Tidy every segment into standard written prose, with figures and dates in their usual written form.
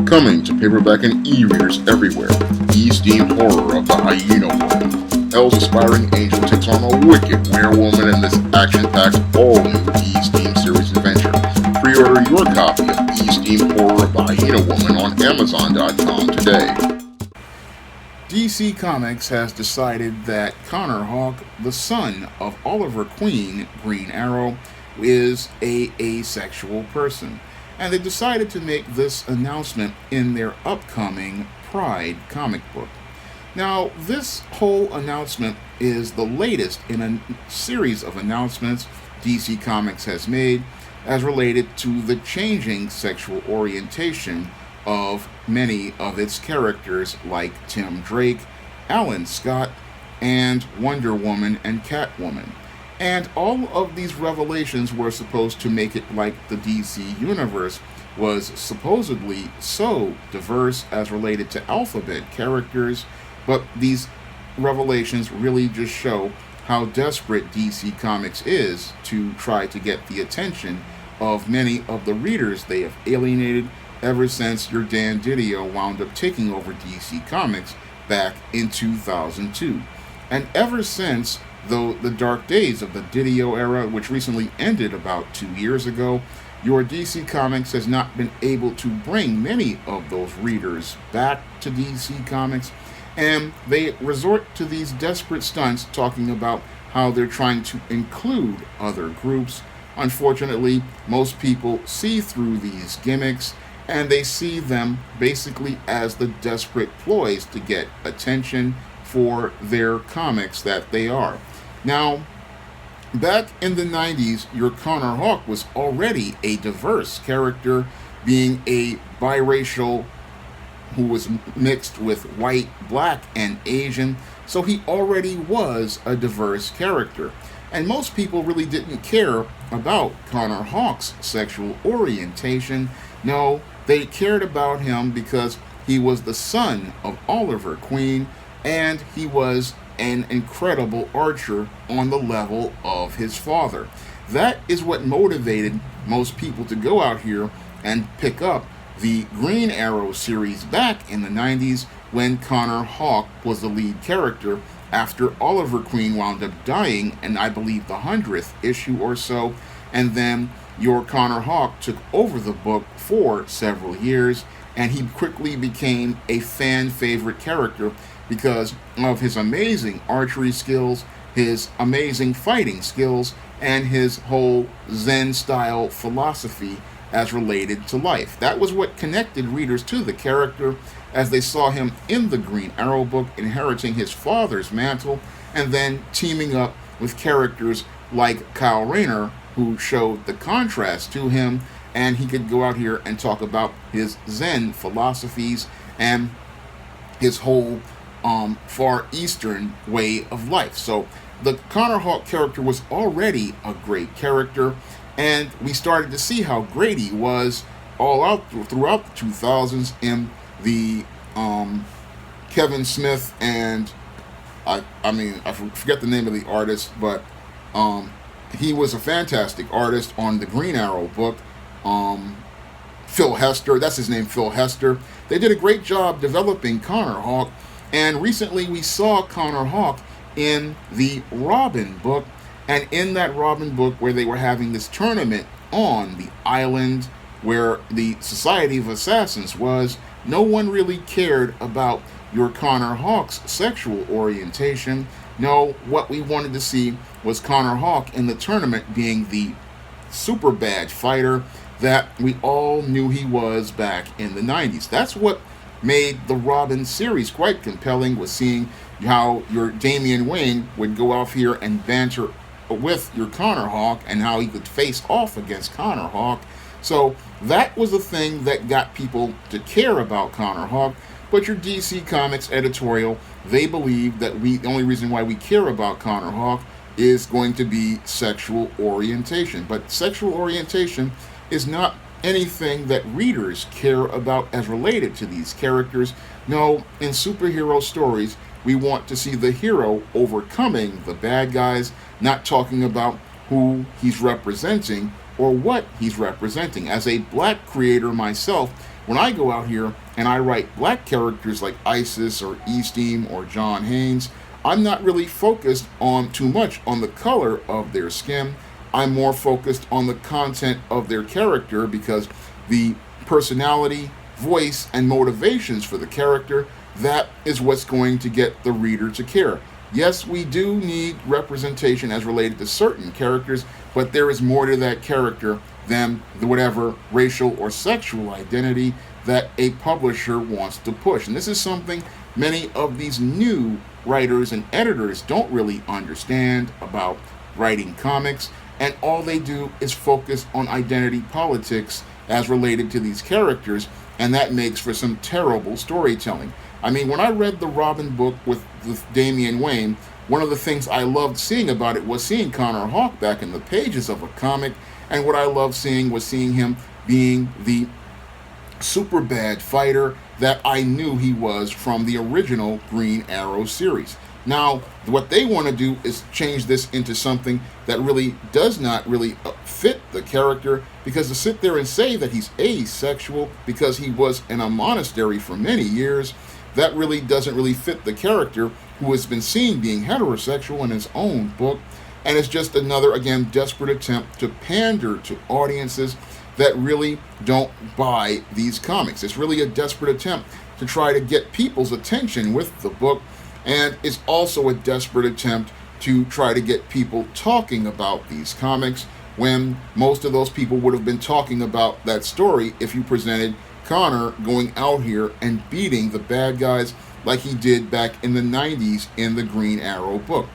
Coming to paperback and e-readers everywhere, East-themed horror of the Hyena Woman. Hell's aspiring angel takes on a wicked werewoman in this action-packed, all-new East-themed series adventure. Pre-order your copy of East-themed horror of the Hyena Woman on Amazon.com today. DC Comics has decided that Connor Hawke, the son of Oliver Queen, Green Arrow, is an asexual person. And they decided to make this announcement in their upcoming Pride comic book. Now, this whole announcement is the latest in a series of announcements DC Comics has made as related to the changing sexual orientation of many of its characters like Tim Drake, Alan Scott, and Wonder Woman and Catwoman. And all of these revelations were supposed to make it like the DC universe was supposedly so diverse as related to alphabet characters, but these revelations really just show how desperate DC Comics is to try to get the attention of many of the readers they have alienated ever since your Dan Didio wound up taking over DC Comics back in 2002. And ever since, though, the dark days of the Didio era, which recently ended about 2 years ago, your DC Comics has not been able to bring many of those readers back to DC Comics, and they resort to these desperate stunts talking about how they're trying to include other groups. Unfortunately, most people see through these gimmicks, and they see them basically as the desperate ploys to get attention for their comics that they are. Now, back in the 90s, your Connor Hawke was already a diverse character, being a biracial who was mixed with white, black, and Asian, so he already was a diverse character. And most people really didn't care about Connor Hawke's sexual orientation. No, they cared about him because he was the son of Oliver Queen, and he was an incredible archer on the level of his father. That is what motivated most people to go out here and pick up the Green Arrow series back in the 90s when Connor Hawke was the lead character after Oliver Queen wound up dying in, I believe, the 100th issue or so, and then your Connor Hawke took over the book for several years, and he quickly became a fan favorite character because of his amazing archery skills, his amazing fighting skills, and his whole Zen style philosophy as related to life. That was what connected readers to the character as they saw him in the Green Arrow book inheriting his father's mantle and then teaming up with characters like Kyle Rayner, who showed the contrast to him, and he could go out here and talk about his Zen philosophies and his whole Far Eastern way of life. So the Connor Hawke character was already a great character, and we started to see how great he was all out throughout the 2000s in the Kevin Smith and I forget the name of the artist, but he was a fantastic artist on the Green Arrow book. Phil Hester, that's his name, Phil Hester. They did a great job developing Connor Hawke. And recently we saw Connor Hawke in the Robin book, and in that Robin book where they were having this tournament on the island where the Society of Assassins was, no one really cared about your Connor Hawke's sexual orientation. No, what we wanted to see was Connor Hawke in the tournament being the super badge fighter that we all knew he was back in the 90s. That's what made the Robin series quite compelling, was seeing how your Damian Wayne would go off here and banter with your Connor Hawke and how he could face off against Connor Hawke. So that was the thing that got people to care about Connor Hawke. But your DC Comics editorial, they believe that the only reason why we care about Connor Hawke is going to be sexual orientation. But sexual orientation is not anything that readers care about as related to these characters. No, in superhero stories, we want to see the hero overcoming the bad guys, not talking about who he's representing or what he's representing. As a black creator myself, when I go out here and I write black characters like Isis or Esteem or John Haynes, I'm not really focused on too much on the color of their skin. I'm more focused on the content of their character, because the personality, voice, and motivations for the character, that is what's going to get the reader to care. Yes, we do need representation as related to certain characters, but there is more to that character than whatever racial or sexual identity that a publisher wants to push. And this is something many of these new writers and editors don't really understand about writing comics, and all they do is focus on identity politics as related to these characters, and that makes for some terrible storytelling. I mean, when I read the Robin book with Damian Wayne, one of the things I loved seeing about it was seeing Connor Hawke back in the pages of a comic, and what I loved seeing was seeing him being the super bad fighter that I knew he was from the original Green Arrow series. Now, what they want to do is change this into something that really does not really fit the character, because to sit there and say that he's asexual because he was in a monastery for many years, that really doesn't really fit the character, who has been seen being heterosexual in his own book. And it's just another, again, desperate attempt to pander to audiences that really don't buy these comics. It's really a desperate attempt to try to get people's attention with the book, and it's also a desperate attempt to try to get people talking about these comics, when most of those people would have been talking about that story if you presented Connor going out here and beating the bad guys like he did back in the 90s in the Green Arrow book.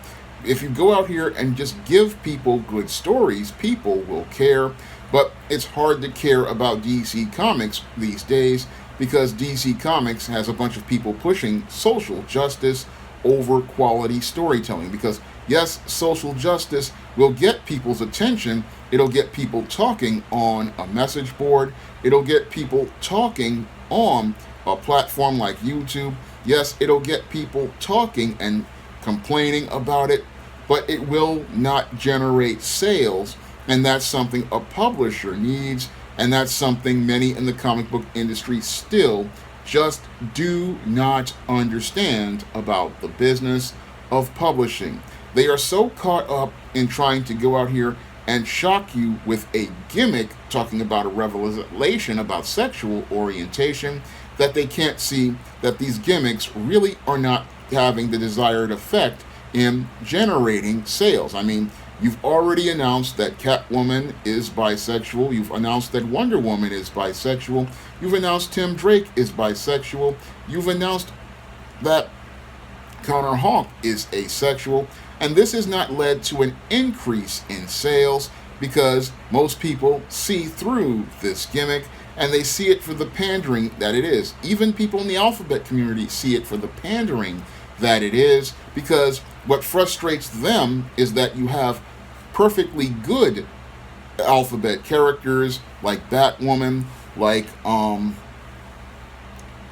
If you go out here and just give people good stories, people will care. But it's hard to care about DC Comics these days, because DC Comics has a bunch of people pushing social justice over quality storytelling. Because yes, social justice will get people's attention. It'll get people talking on a message board. It'll get people talking on a platform like YouTube. Yes, it'll get people talking and complaining about it, but it will not generate sales. And that's something a publisher needs, and that's something many in the comic book industry still just do not understand about the business of publishing. They are so caught up in trying to go out here and shock you with a gimmick talking about a revelation about sexual orientation, that they can't see that these gimmicks really are not having the desired effect in generating sales. I mean, you've already announced that Catwoman is bisexual. You've announced that Wonder Woman is bisexual. You've announced Tim Drake is bisexual. You've announced that Connor Hawke is asexual. And this has not led to an increase in sales, because most people see through this gimmick, and they see it for the pandering that it is. Even people in the alphabet community see it for the pandering that it is, because what frustrates them is that you have perfectly good alphabet characters like Batwoman, like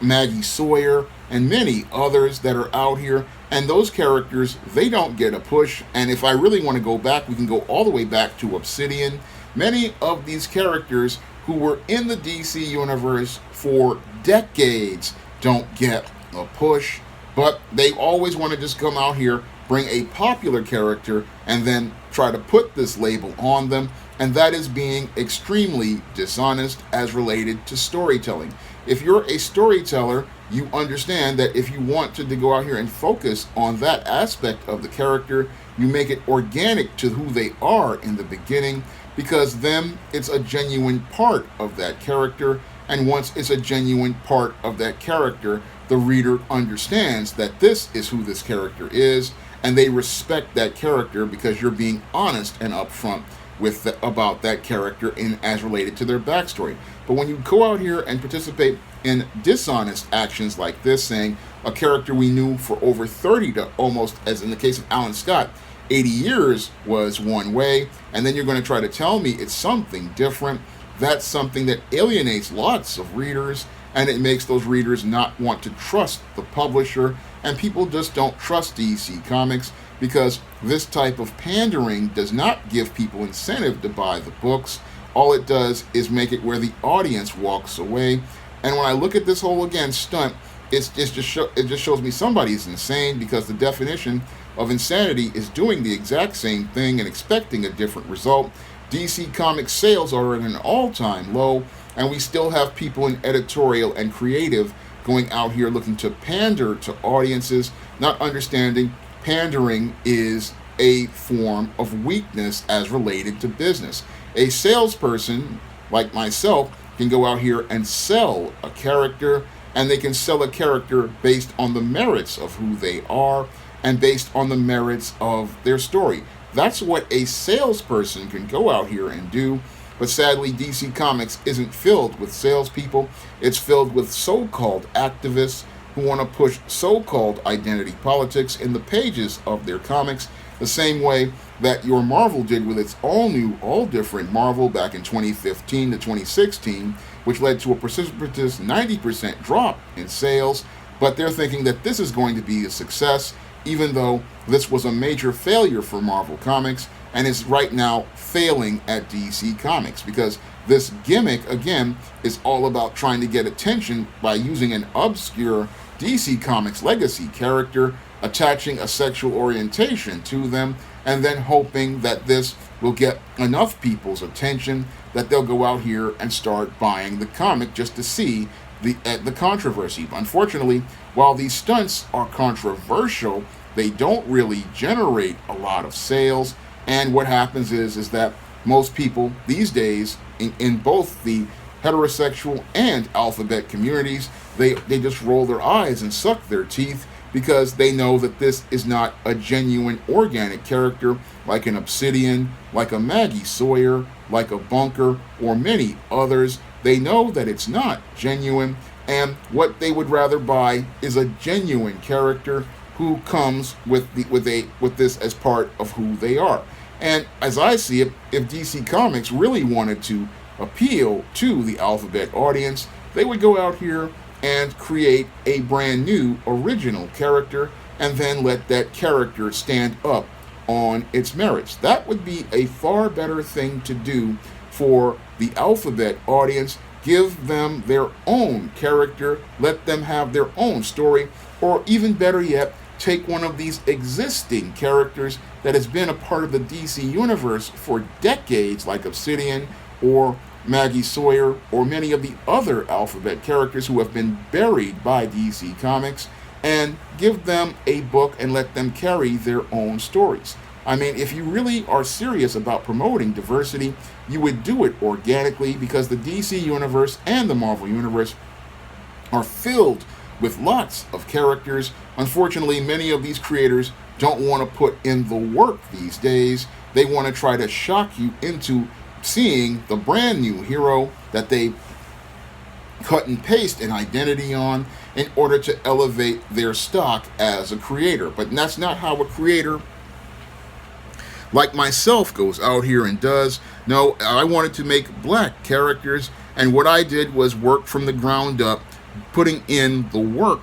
Maggie Sawyer, and many others that are out here, and those characters, they don't get a push. And if I really want to go back, we can go all the way back to Obsidian. Many of these characters who were in the DC universe for decades don't get a push, but they always want to just come out here, bring a popular character, and then try to put this label on them, and that is being extremely dishonest as related to storytelling. If you're a storyteller, you understand that if you want to go out here and focus on that aspect of the character, you make it organic to who they are in the beginning, because then it's a genuine part of that character, and once it's a genuine part of that character, the reader understands that this is who this character is, and they respect that character because you're being honest and upfront with about that character in as related to their backstory. But when you go out here and participate in dishonest actions like this, saying a character we knew for over 30 to almost, as in the case of Alan Scott, 80 years was one way, and then you're going to try to tell me it's something different, that's something that alienates lots of readers, and it makes those readers not want to trust the publisher, and people just don't trust DC Comics, because this type of pandering does not give people incentive to buy the books. All it does is make it where the audience walks away. And when I look at this whole again stunt, it just shows me somebody's insane, because the definition of insanity is doing the exact same thing and expecting a different result. DC Comics sales are at an all-time low, and we still have people in editorial and creative going out here looking to pander to audiences, not understanding pandering is a form of weakness as related to business. A salesperson like myself can go out here and sell a character, and they can sell a character based on the merits of who they are and based on the merits of their story. That's what a salesperson can go out here and do. But sadly, DC Comics isn't filled with salespeople. It's filled with so-called activists who want to push so-called identity politics in the pages of their comics, the same way that your Marvel did with its all-new, all-different Marvel back in 2015 to 2016, which led to a precipitous 90% drop in sales. But they're thinking that this is going to be a success, even though this was a major failure for Marvel Comics and is right now failing at DC Comics, because this gimmick, again, is all about trying to get attention by using an obscure DC Comics legacy character, attaching a sexual orientation to them, and then hoping that this will get enough people's attention that they'll go out here and start buying the comic just to see the controversy. Unfortunately, while these stunts are controversial, they don't really generate a lot of sales. And what happens is that most people these days, in both the heterosexual and alphabet communities, they just roll their eyes and suck their teeth, because they know that this is not a genuine organic character like an Obsidian, like a Maggie Sawyer, like a Bunker, or many others. They know that it's not genuine, and what they would rather buy is a genuine character who comes with this as part of who they are. And as I see it, if DC Comics really wanted to appeal to the alphabet audience, they would go out here and create a brand new original character, and then let that character stand up on its merits. That would be a far better thing to do for the alphabet audience. Give them their own character, let them have their own story, or even better yet, take one of these existing characters that has been a part of the DC universe for decades, like Obsidian or Maggie Sawyer, or many of the other alphabet characters who have been buried by DC Comics, and give them a book and let them carry their own stories. I mean, if you really are serious about promoting diversity, you would do it organically, because the DC universe and the Marvel universe are filled with lots of characters. Unfortunately, many of these creators don't want to put in the work these days. They want to try to shock you into seeing the brand new hero that they cut and paste an identity on in order to elevate their stock as a creator. But that's not how a creator like myself goes out here and does. No, I wanted to make black characters, and what I did was work from the ground up, putting in the work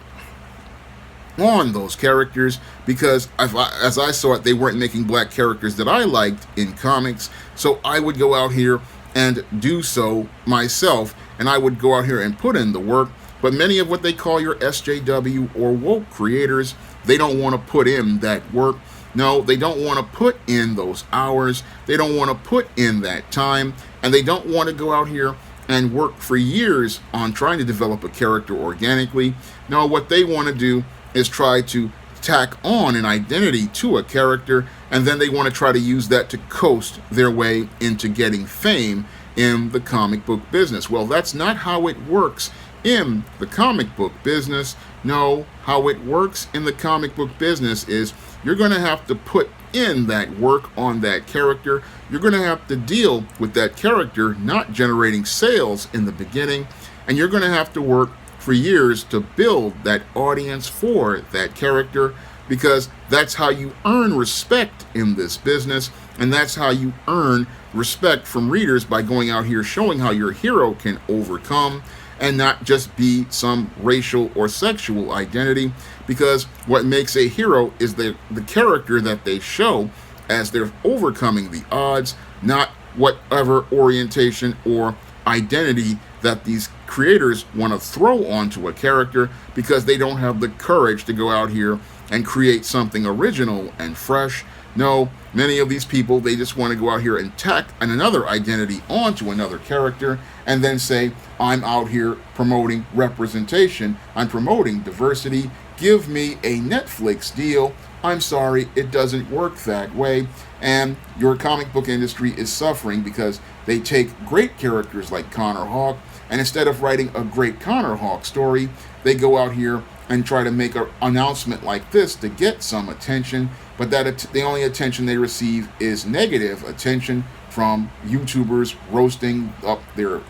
on those characters, because as I saw it, they weren't making black characters that I liked in comics. So I would go out here and do so myself, and I would go out here and put in the work. But many of what they call your SJW or woke creators, they don't want to put in that work. No, they don't want to put in those hours. They don't want to put in that time, and they don't want to go out here and work for years on trying to develop a character organically. No, what they want to do is try to tack on an identity to a character, and then they want to try to use that to coast their way into getting fame in the comic book business. Well, that's not how it works in the comic book business. No, how it works in the comic book business is you're going to have to put in that work on that character. You're going to have to deal with that character not generating sales in the beginning, and you're going to have to work for years to build that audience for that character, because that's how you earn respect in this business, and that's how you earn respect from readers, by going out here showing how your hero can overcome and not just be some racial or sexual identity, because what makes a hero is the character that they show as they're overcoming the odds, not whatever orientation or identity that these creators want to throw onto a character because they don't have the courage to go out here and create something original and fresh. No, many of these people, they just want to go out here and tack another identity onto another character and then say, I'm out here promoting representation, I'm promoting diversity, give me a Netflix deal. I'm sorry, it doesn't work that way. And your comic book industry is suffering because they take great characters like Connor Hawke, and instead of writing a great Connor Hawke story, they go out here and try to make an announcement like this to get some attention, but the only attention they receive is negative attention from YouTubers roasting up their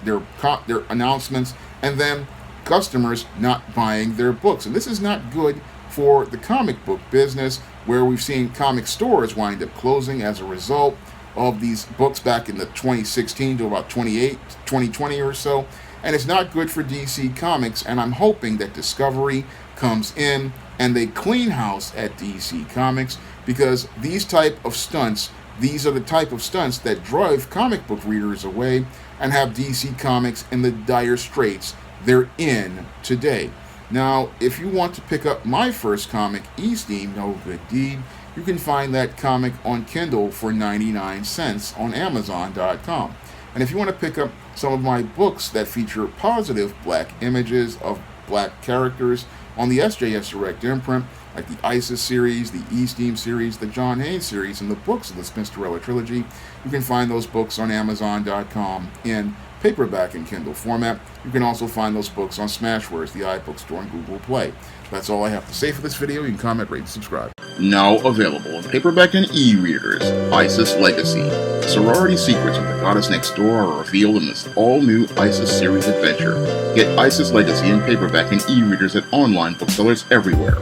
announcements, and then customers not buying their books. And this is not good for the comic book business, where we've seen comic stores wind up closing as a result of these books back in the 2016 to about 2020 or so. And it's not good for DC Comics, and I'm hoping that Discovery comes in and they clean house at DC Comics, because these type of stunts, these are the type of stunts that drive comic book readers away and have DC Comics in the dire straits they're in today. Now, if you want to pick up my first comic, E-Steam No Good Deed, you can find that comic on Kindle for 99 cents on Amazon.com. And if you want to pick up some of my books that feature positive black images of black characters on the SJS Direct imprint, like the ISIS series, the E-Steam series, the John Haynes series, and the books of the Spinsterella trilogy, you can find those books on Amazon.com in paperback and Kindle format. You can also find those books on Smashwords, the iBook Store, and Google Play. That's all I have to say for this video. You can comment, rate, and subscribe. Now available in paperback and e-readers, ISIS Legacy. The sorority secrets of the goddess next door are revealed in this all-new ISIS series adventure. Get ISIS Legacy in paperback and e-readers at online booksellers everywhere.